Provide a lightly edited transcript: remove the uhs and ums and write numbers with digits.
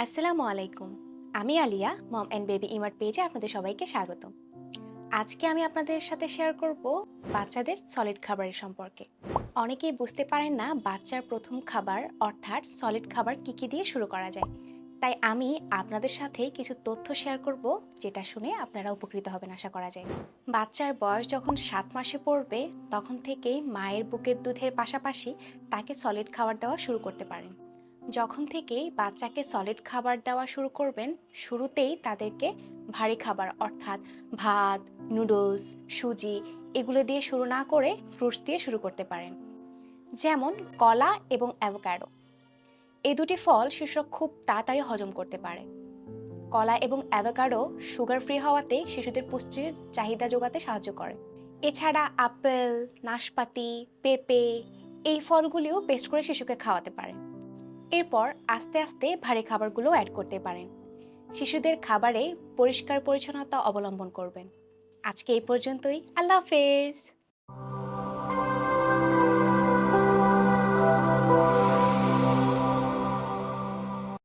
আসসালামু আলাইকুম। আমি Alia, mom and baby Emart পেজে আপনাদের সবাইকে স্বাগত। আজকে আমি আপনাদের সাথে শেয়ার করব বাচ্চাদের সলিড খাবারের সম্পর্কে। অনেকেই বুঝতে পারেন না বাচ্চার প্রথম খাবার অর্থাৎ সলিড খাবার কি কি দিয়ে শুরু করা যায়। তাই আমি আপনাদের সাথে কিছু তথ্য শেয়ার করব, যেটা শুনে আপনারা উপকৃত হবেন আশা করা যায়। বাচ্চার বয়স যখন 7 মাসে পড়বে, তখন থেকেই মায়ের বুকের দুধের পাশাপাশি তাকে সলিড খাবার দেওয়া শুরু করতে পারেন। যখন থেকেই বাচ্চাকে সলিড খাবার দেওয়া শুরু করবেন, শুরুতেই তাদেরকে ভারী খাবার অর্থাৎ ভাত, নুডলস, সুজি এগুলো দিয়ে শুরু না করে ফ্রুটস দিয়ে শুরু করতে পারেন। যেমন কলা এবং অ্যাভোকাডো, এই দুটি ফল শিশুরা খুব তাড়াতাড়ি হজম করতে পারে। কলা এবং অ্যাভোকাডো সুগার ফ্রি হওয়াতে শিশুদের পুষ্টির চাহিদা যোগাতে সাহায্য করে। এছাড়া আপেল, নাশপাতি, পেঁপে এই ফলগুলিও পেস্ট করে শিশুকে খাওয়াতে পারেন। এরপর আস্তে আস্তে ভারী খাবারগুলো অ্যাড করতে পারেন। শিশুদের খাবারে পরিষ্কার পরিচ্ছন্নতা অবলম্বন করবেন। আজকে এই পর্যন্তই। আল্লাহ হাফেজ।